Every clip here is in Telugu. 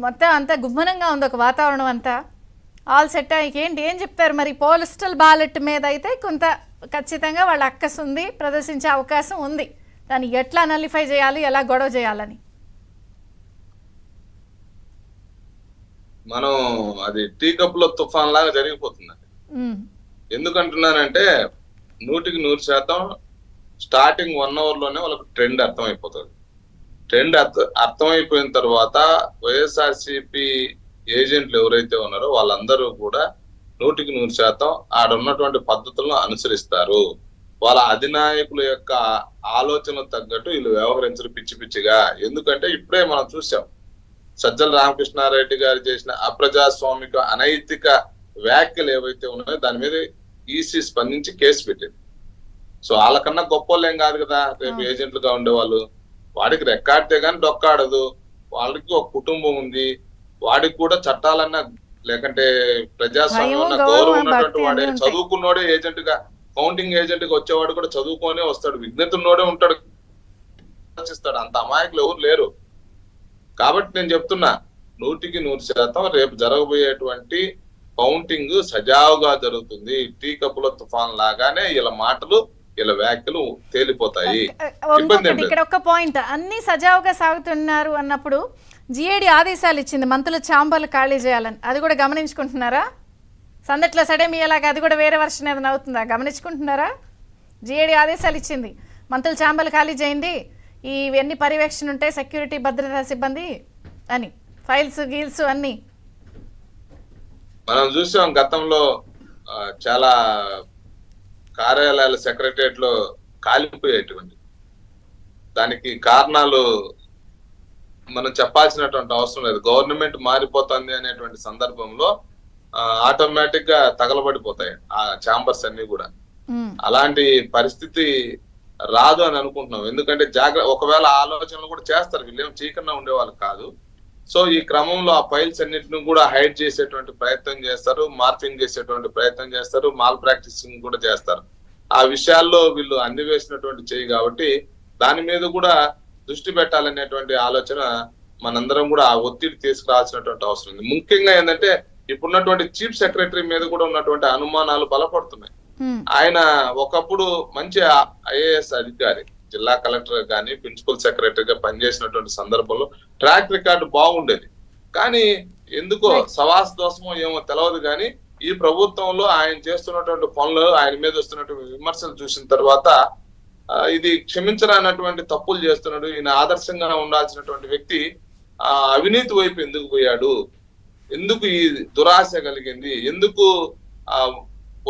మొత్తం అంతా గుమ్మనంగా ఉంది ఒక వాతావరణం అంతా. ఆల్ సెట్ ఏంటి ఏం చెప్తారు మరి? పోస్టల్ బ్యాలెట్ మీద అయితే కొంత ఖచ్చితంగా వాళ్ళ అక్కసు ఉంది, ప్రదర్శించే అవకాశం ఉంది. దాన్ని ఎట్లా నలిఫై చేయాలి, ఎలా గొడవ చేయాలని మనం అది టీ కప్పులో తుఫాన్ లాగా జరిగిపోతుందండి. ఎందుకంటున్నానంటే 100% స్టార్టింగ్ 1 hour లోనే వాళ్ళకి ట్రెండ్ అర్థమైపోతుంది. ట్రెండ్ అర్థమైపోయిన తర్వాత వైఎస్ఆర్సీపీ ఏజెంట్లు ఎవరైతే ఉన్నారో వాళ్ళందరూ కూడా 100% ఆడ ఉన్నటువంటి పద్ధతులను అనుసరిస్తారు. వాళ్ళ అధినాయకుల యొక్క ఆలోచన తగ్గట్టు వీళ్ళు వ్యవహరించరు పిచ్చి పిచ్చిగా. ఎందుకంటే ఇప్పుడే మనం చూసాం సజ్జల రామకృష్ణారెడ్డి గారు చేసిన అప్రజాస్వామిక అనైతిక వ్యాఖ్యలు ఏవైతే ఉన్నాయో దాని మీద ఈసీ స్పందించి కేసు పెట్టింది. సో వాళ్ళకన్నా గొప్ప ఏం కాదు కదా రేపు ఏజెంట్లుగా ఉండేవాళ్ళు. వాడికి రెక్కాడితే గానీ డొక్కాడదు, వాళ్ళకి ఒక కుటుంబం ఉంది, వాడికి కూడా చట్టాలన్నా లేకంటే ప్రజాస్వామ్యం గౌరవం ఉన్నటువంటి వాడే, చదువుకున్నోడే ఏజెంట్ గా కౌంటింగ్ ఏజెంట్ గా వచ్చేవాడు కూడా చదువుకొనే వస్తాడు, విజ్ఞత ఉన్నోడే ఉంటాడు, ఆలోచిస్తాడు. అంత అమాయకులు ఎవరు లేరు. కాబట్టి నేను చెప్తున్నా 100% రేపు జరగబోయేటువంటి కౌంటింగ్ సజావుగా జరుగుతుంది. టీ కప్పుల తుఫాన్ లాగానే ఇలా మాటలు ఇలా వ్యాఖ్యలు తేలిపోతాయి. ఇక్కడ ఒక పాయింట్, అన్ని సజావుగా సాగుతున్నారు అన్నప్పుడు జిఏడి ఆదేశాలు ఇచ్చింది మంత్రుల ఛాంబర్లు ఖాళీ చేయాలని. అది కూడా గమనించుకుంటున్నారా? సందట్లో సడేమి అలాగా అది కూడా వేరే వర్షన్ ఏదైనా అవుతుందా గమనించుకుంటున్నారా? జిఏడి ఆదేశాలు ఇచ్చింది, మంత్రుల ఛాంబర్లు ఖాళీ చేయండి, ఇవన్నీ పర్యవేక్షణ ఉంటాయి, సెక్యూరిటీ భద్రతా సిబ్బంది అని, ఫైల్స్ గీల్స్ అన్ని మనం చూసాం. గతంలో చాలా కార్యాలయాల సెక్రటరియట్ లో కాలిపోయేటువంటి దానికి కారణాలు మనం చెప్పాల్సినటువంటి అవసరం లేదు. గవర్నమెంట్ మారిపోతుంది అనేటువంటి సందర్భంలో ఆటోమేటిక్ గా తగలబడిపోతాయి ఆ ఛాంబర్స్ అన్ని కూడా. అలాంటి పరిస్థితి రాదు అని అనుకుంటున్నాం. ఎందుకంటే ఒకవేళ ఆలోచనలు కూడా చేస్తారు, వీళ్ళేం చీకన్నా ఉండేవాళ్ళు కాదు. సో ఈ క్రమంలో ఆ ఫైల్స్ అన్నింటిని కూడా హైడ్ చేసేటువంటి ప్రయత్నం చేస్తారు, మార్ఫింగ్ చేసేటువంటి ప్రయత్నం చేస్తారు, మాల్ ప్రాక్టీసింగ్ కూడా చేస్తారు. ఆ విషయాల్లో వీళ్ళు అందివేసినటువంటి చేయి కాబట్టి దాని మీద కూడా దృష్టి పెట్టాలనేటువంటి ఆలోచన మనందరం కూడా ఆ ఒత్తిడి తీసుకురావాల్సినటువంటి అవసరం ఉంది. ముఖ్యంగా ఏంటంటే ఇప్పుడున్నటువంటి చీఫ్ సెక్రటరీ మీద కూడా ఉన్నటువంటి అనుమానాలు బలపడుతున్నాయి. ఆయన ఒకప్పుడు మంచి ఐఏఎస్ అధికారి, జిల్లా కలెక్టర్ గాని ప్రిన్సిపల్ సెక్రటరీగా పనిచేసినటువంటి సందర్భంలో ట్రాక్ రికార్డు బాగుండేది. కానీ ఎందుకో సవాస్ దోషమో ఏమో తెలియదు కానీ ఈ ప్రభుత్వంలో ఆయన చేస్తున్నటువంటి పనులు, ఆయన మీద వస్తున్నటువంటి విమర్శలు చూసిన తర్వాత ఇది క్షమించరానటువంటి తప్పులు చేస్తున్నాడు, ఈయన ఆదర్శంగా ఉండాల్సినటువంటి వ్యక్తి అవినీతి వైపు ఎందుకు పోయాడు, ఎందుకు ఈ దురాశ కలిగింది, ఎందుకు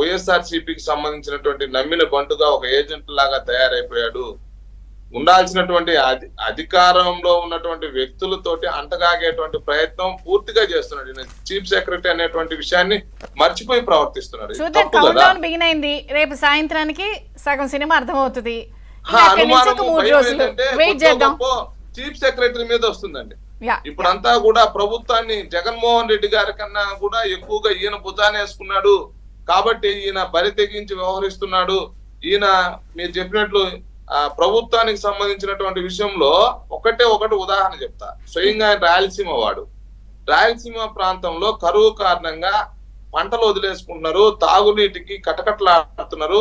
వైఎస్ఆర్సీపీకి సంబంధించినటువంటి నమ్మిన బంటుగా ఒక ఏజెంట్ లాగా తయారైపోయాడు, ఉండాల్సినటువంటి అధికారంలో ఉన్నటువంటి వ్యక్తులతోటి అంటగాగేటువంటి ప్రయత్నం పూర్తిగా చేస్తున్నాడు. చీఫ్ సెక్రటరీ అనేటువంటి విషయాన్ని మర్చిపోయి ప్రవర్తిస్తున్నాడు. రేపు సాయంత్రానికి సగం సినిమా అర్థమవుతుంది. చీఫ్ సెక్రటరీ మీద వస్తుందండి. ఇప్పుడంతా కూడా ప్రభుత్వాన్ని జగన్మోహన్ రెడ్డి గారి కన్నా కూడా ఎక్కువగా ఈయన భుజానేసుకున్నాడు కాబట్టి ఈయన బరి తెగించి వ్యవహరిస్తున్నాడు. ఈయన మీరు చెప్పినట్లు ప్రభుత్వానికి సంబంధించినటువంటి విషయంలో ఒకటి ఉదాహరణ చెప్తా. స్వయంగా ఆయన రాయలసీమ వాడు. రాయలసీమ ప్రాంతంలో కరువు కారణంగా పంటలు వదిలేసుకుంటున్నారు, తాగునీటికి కటకట్లాడుతున్నారు,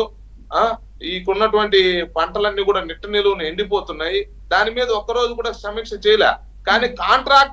ఈకున్నటువంటి పంటలన్నీ కూడా నిట్ట నిలువున ఎండిపోతున్నాయి. దాని మీద ఒక్కరోజు కూడా సమీక్ష చేయలే. కానీ కాంట్రాక్ట్